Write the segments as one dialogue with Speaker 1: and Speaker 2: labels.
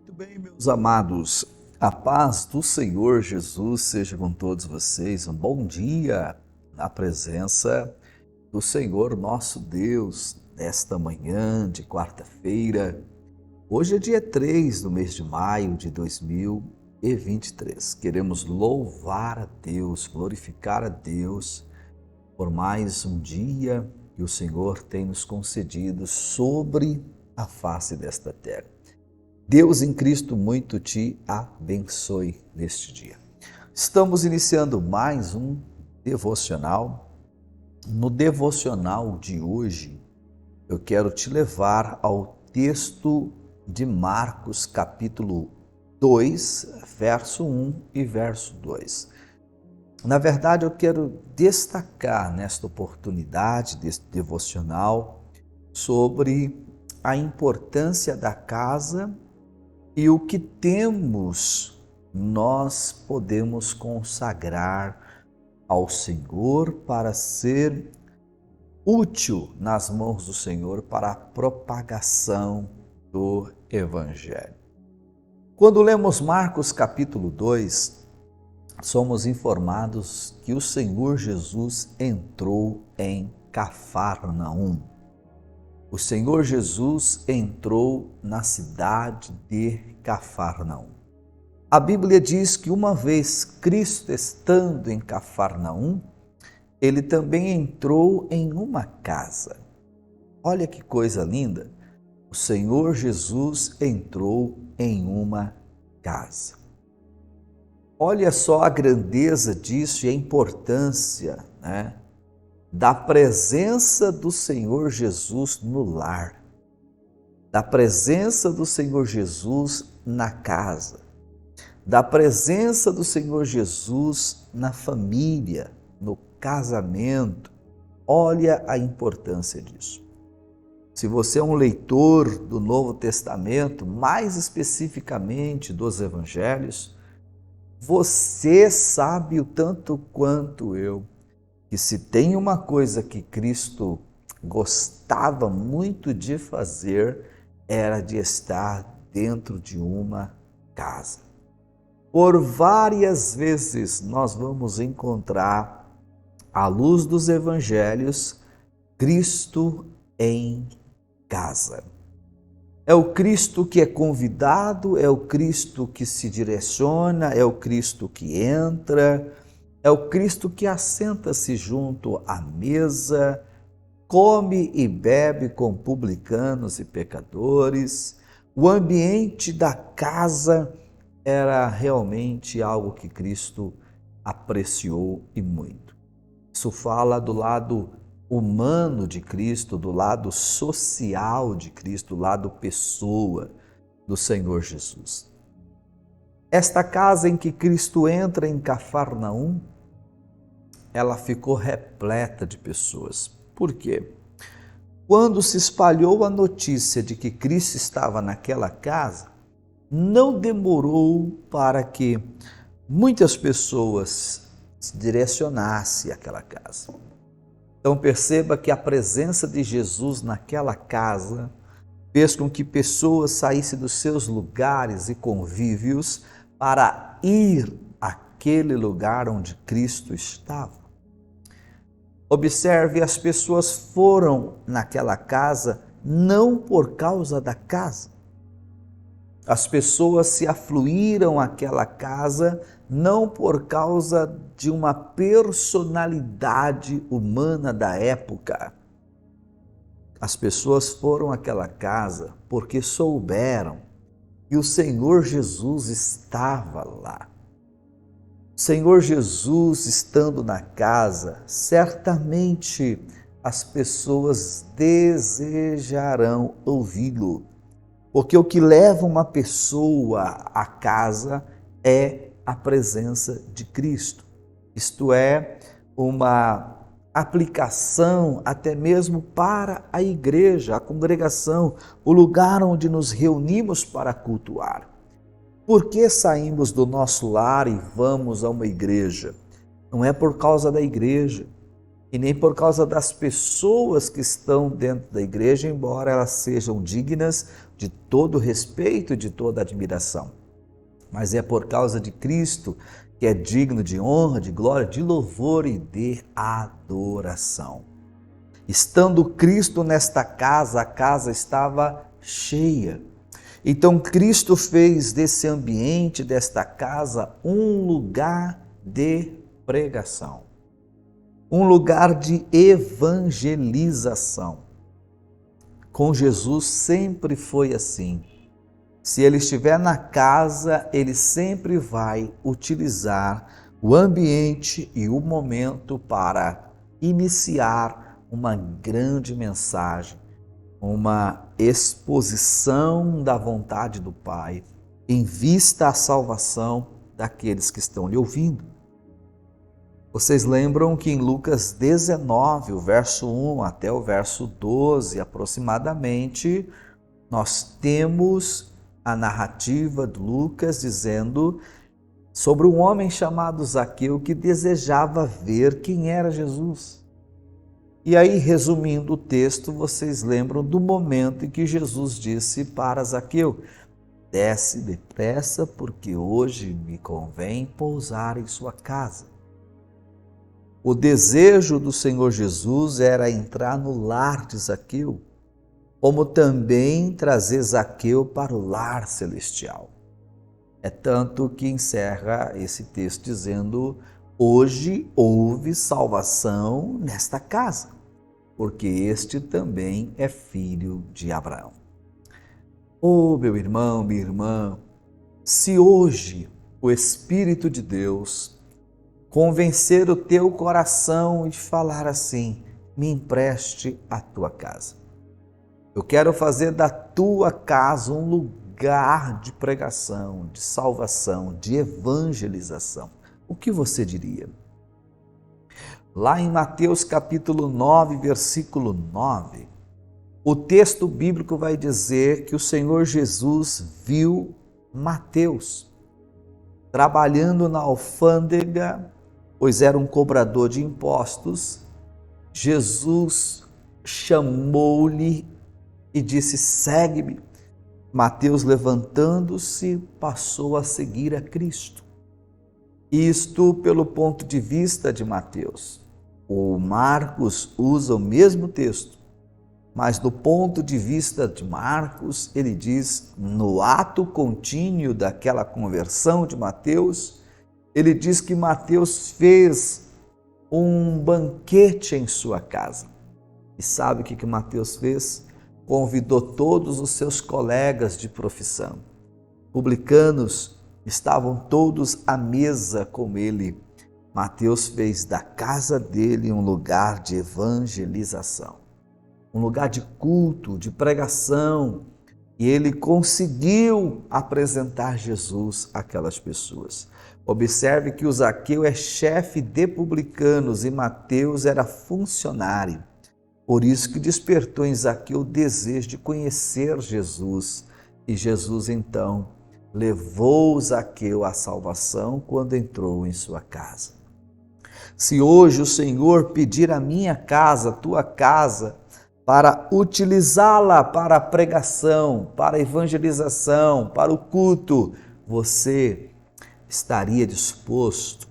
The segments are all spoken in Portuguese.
Speaker 1: Muito bem, meus amados, a paz do Senhor Jesus seja com todos vocês. Um bom dia na presença do Senhor nosso Deus, nesta manhã de quarta-feira. Hoje é dia 3 do mês de maio de 2023. Queremos louvar a Deus, glorificar a Deus por mais um dia que o Senhor tem nos concedido sobre a face desta terra. Deus em Cristo muito te abençoe neste dia. Estamos iniciando mais um devocional. No devocional de hoje, eu quero te levar ao texto de Marcos, capítulo 2, verso 1 e verso 2. Na verdade, eu quero destacar nesta oportunidade deste devocional sobre a importância da casa e o que temos nós podemos consagrar ao Senhor para ser útil nas mãos do Senhor para a propagação do Evangelho. Quando lemos Marcos capítulo 2, somos informados que o Senhor Jesus entrou em Cafarnaum. O Senhor Jesus entrou na cidade de Cafarnaum. A Bíblia diz que uma vez Cristo estando em Cafarnaum, ele também entrou em uma casa. Olha que coisa linda! O Senhor Jesus entrou em uma casa. Olha só a grandeza disso e a importância, da presença do Senhor Jesus no lar, da presença do Senhor Jesus na casa, da presença do Senhor Jesus na família, no casamento. Olha a importância disso. Se você é um leitor do Novo Testamento, mais especificamente dos Evangelhos, você sabe o tanto quanto eu, que se tem uma coisa que Cristo gostava muito de fazer, era de estar dentro de uma casa. Por várias vezes nós vamos encontrar, à luz dos evangelhos, Cristo em casa. É o Cristo que é convidado, é o Cristo que se direciona, é o Cristo que entra, é o Cristo que assenta-se junto à mesa, come e bebe com publicanos e pecadores. O ambiente da casa era realmente algo que Cristo apreciou e muito. Isso fala do lado humano de Cristo, do lado social de Cristo, do lado pessoa do Senhor Jesus. Esta casa em que Cristo entra em Cafarnaum, ela ficou repleta de pessoas. Por quê? Quando se espalhou a notícia de que Cristo estava naquela casa, não demorou para que muitas pessoas se direcionassem àquela casa. Então perceba que a presença de Jesus naquela casa fez com que pessoas saíssem dos seus lugares e convívios para ir àquele lugar onde Cristo estava. Observe, as pessoas foram naquela casa não por causa da casa. As pessoas se afluíram àquela casa não por causa de uma personalidade humana da época. As pessoas foram àquela casa porque souberam que o Senhor Jesus estava lá. O Senhor Jesus estando na casa, certamente as pessoas desejarão ouvi-lo. Porque o que leva uma pessoa à casa é a presença de Cristo. Isto é, uma aplicação até mesmo para a igreja, a congregação, o lugar onde nos reunimos para cultuar. Por que saímos do nosso lar e vamos a uma igreja? Não é por causa da igreja e nem por causa das pessoas que estão dentro da igreja, embora elas sejam dignas, de todo respeito e de toda admiração. Mas é por causa de Cristo que é digno de honra, de glória, de louvor e de adoração. Estando Cristo nesta casa, a casa estava cheia. Então Cristo fez desse ambiente, desta casa, um lugar de pregação, um lugar de evangelização. Com Jesus sempre foi assim. Se ele estiver na casa, ele sempre vai utilizar o ambiente e o momento para iniciar uma grande mensagem, uma exposição da vontade do Pai em vista à salvação daqueles que estão lhe ouvindo. Vocês lembram que em Lucas 19, o verso 1 até o verso 12 aproximadamente, nós temos a narrativa de Lucas dizendo sobre um homem chamado Zaqueu que desejava ver quem era Jesus. E aí, resumindo o texto, vocês lembram do momento em que Jesus disse para Zaqueu: desce depressa, porque hoje me convém pousar em sua casa. O desejo do Senhor Jesus era entrar no lar de Zaqueu, como também trazer Zaqueu para o lar celestial. É tanto que encerra esse texto dizendo: hoje houve salvação nesta casa, porque este também é filho de Abraão. Oh, meu irmão, minha irmã, se hoje o Espírito de Deus convencer o teu coração e falar assim: me empreste a tua casa. Eu quero fazer da tua casa um lugar de pregação, de salvação, de evangelização. O que você diria? Lá em Mateus capítulo 9, versículo 9, o texto bíblico vai dizer que o Senhor Jesus viu Mateus trabalhando na alfândega, pois era um cobrador de impostos. Jesus chamou-lhe e disse: segue-me. Mateus, levantando-se, passou a seguir a Cristo. Isto pelo ponto de vista de Mateus. O Marcos usa o mesmo texto, mas do ponto de vista de Marcos, ele diz, no ato contínuo daquela conversão de Mateus, ele diz que Mateus fez um banquete em sua casa. E sabe o que Mateus fez? Convidou todos os seus colegas de profissão. Publicanos estavam todos à mesa com ele. Mateus fez da casa dele um lugar de evangelização, um lugar de culto, de pregação. E ele conseguiu apresentar Jesus àquelas pessoas. Observe que o Zaqueu é chefe de publicanos e Mateus era funcionário. Por isso que despertou em Zaqueu o desejo de conhecer Jesus. E Jesus, então, levou Zaqueu à salvação quando entrou em sua casa. Se hoje o Senhor pedir a minha casa, a tua casa, para utilizá-la para a pregação, para a evangelização, para o culto, você estaria disposto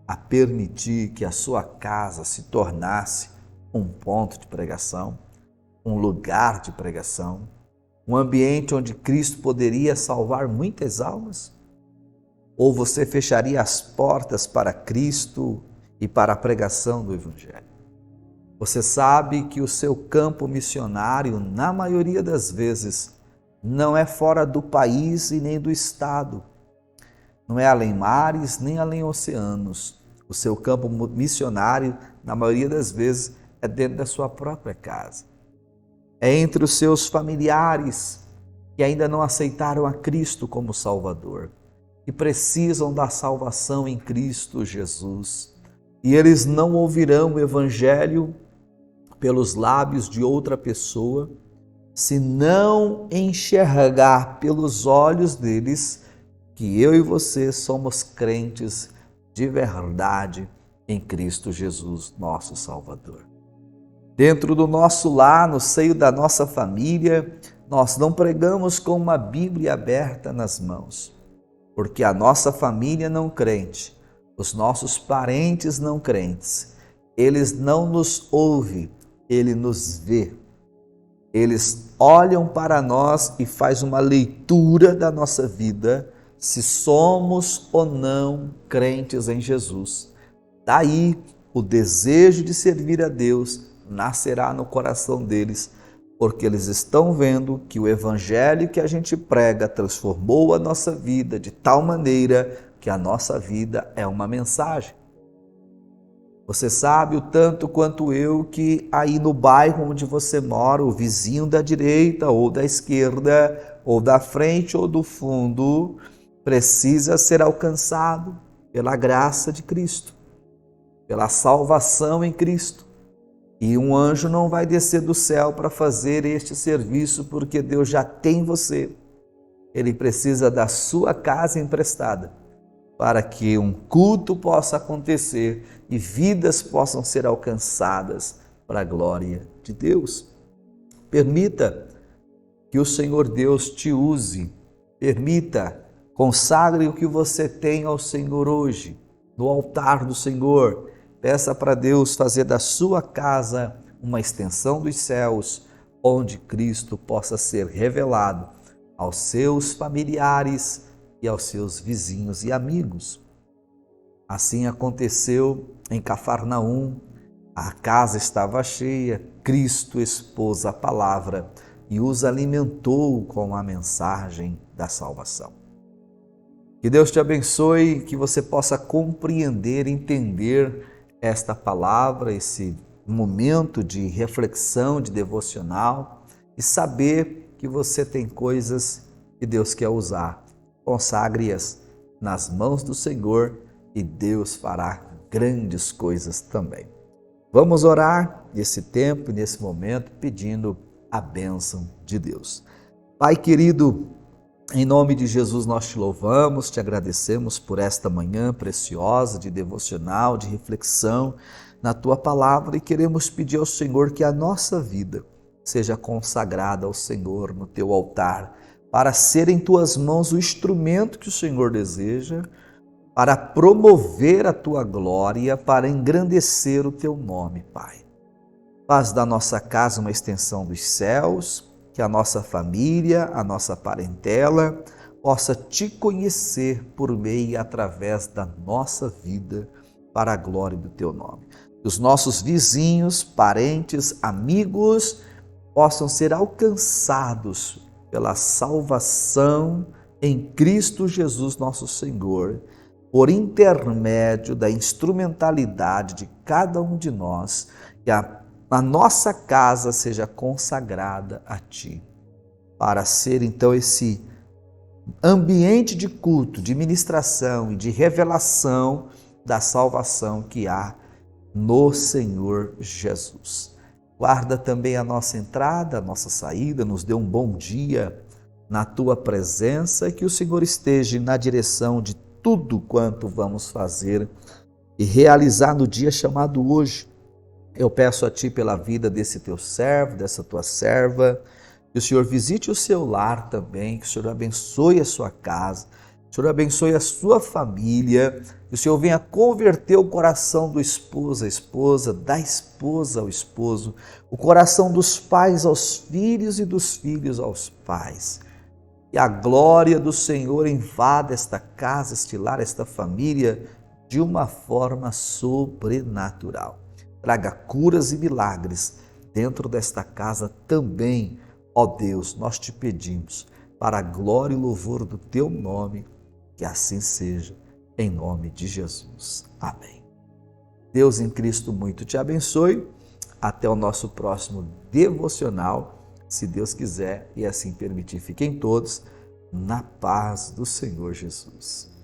Speaker 1: a permitir que a sua casa se tornasse um ponto de pregação, um lugar de pregação, um ambiente onde Cristo poderia salvar muitas almas? Ou você fecharia as portas para Cristo e para a pregação do Evangelho? Você sabe que o seu campo missionário, na maioria das vezes, não é fora do país e nem do estado. Não é além mares, nem além oceanos. O seu campo missionário, na maioria das vezes, é dentro da sua própria casa. É entre os seus familiares que ainda não aceitaram a Cristo como Salvador, que precisam da salvação em Cristo Jesus. E eles não ouvirão o Evangelho pelos lábios de outra pessoa, se não enxergar pelos olhos deles que eu e você somos crentes de verdade em Cristo Jesus, nosso Salvador. Dentro do nosso lar, no seio da nossa família, Nós não pregamos com uma Bíblia aberta nas mãos, porque a nossa família não crente, os nossos parentes não crentes, eles não nos ouvem, ele nos vê. Eles olham para nós e faz uma leitura da nossa vida, se somos ou não crentes em Jesus. Daí o desejo de servir a Deus nascerá no coração deles, porque eles estão vendo que o evangelho que a gente prega transformou a nossa vida de tal maneira que a nossa vida é uma mensagem. Você sabe o tanto quanto eu que aí no bairro onde você mora, o vizinho da direita ou da esquerda, ou da frente ou do fundo, precisa ser alcançado pela graça de Cristo, pela salvação em Cristo. E um anjo não vai descer do céu para fazer este serviço, porque Deus já tem você. Ele precisa da sua casa emprestada, para que um culto possa acontecer e vidas possam ser alcançadas para a glória de Deus. Permita que o Senhor Deus te use, permita, consagre o que você tem ao Senhor hoje, no altar do Senhor. Peça para Deus fazer da sua casa uma extensão dos céus, onde Cristo possa ser revelado aos seus familiares e aos seus vizinhos e amigos. Assim aconteceu em Cafarnaum. A casa estava cheia, Cristo expôs a palavra e os alimentou com a mensagem da salvação. Que Deus te abençoe, que você possa compreender, entender esta palavra, esse momento de reflexão, de devocional, e saber que você tem coisas que Deus quer usar. Consagre-as nas mãos do Senhor e Deus fará grandes coisas também. Vamos orar nesse tempo, nesse momento, pedindo a bênção de Deus. Pai querido, em nome de Jesus nós te louvamos, te agradecemos por esta manhã preciosa de devocional, de reflexão na tua palavra e queremos pedir ao Senhor que a nossa vida seja consagrada ao Senhor no teu altar, para ser em tuas mãos o instrumento que o Senhor deseja, para promover a tua glória, para engrandecer o teu nome, Pai. Faz da nossa casa uma extensão dos céus, que a nossa família, a nossa parentela possa te conhecer por meio e através da nossa vida, para a glória do teu nome. Que os nossos vizinhos, parentes, amigos possam ser alcançados pela salvação em Cristo Jesus nosso Senhor, por intermédio da instrumentalidade de cada um de nós, que a nossa casa seja consagrada a Ti, para ser então esse ambiente de culto, de ministração e de revelação da salvação que há no Senhor Jesus. Guarda também a nossa entrada, a nossa saída, nos dê um bom dia na Tua presença, que o Senhor esteja na direção de tudo quanto vamos fazer e realizar no dia chamado hoje. Eu peço a Ti pela vida desse Teu servo, dessa Tua serva, que o Senhor visite o seu lar também, que o Senhor abençoe a sua casa, que o Senhor abençoe a sua família, que o Senhor venha converter o coração do esposo à esposa, da esposa ao esposo, o coração dos pais aos filhos e dos filhos aos pais. E a glória do Senhor invada esta casa, este lar, esta família de uma forma sobrenatural. Traga curas e milagres dentro desta casa também, ó Deus, nós te pedimos, para a glória e louvor do teu nome, que assim seja, em nome de Jesus. Amém. Deus em Cristo muito te abençoe. Até o nosso próximo devocional, se Deus quiser e assim permitir. Fiquem todos na paz do Senhor Jesus.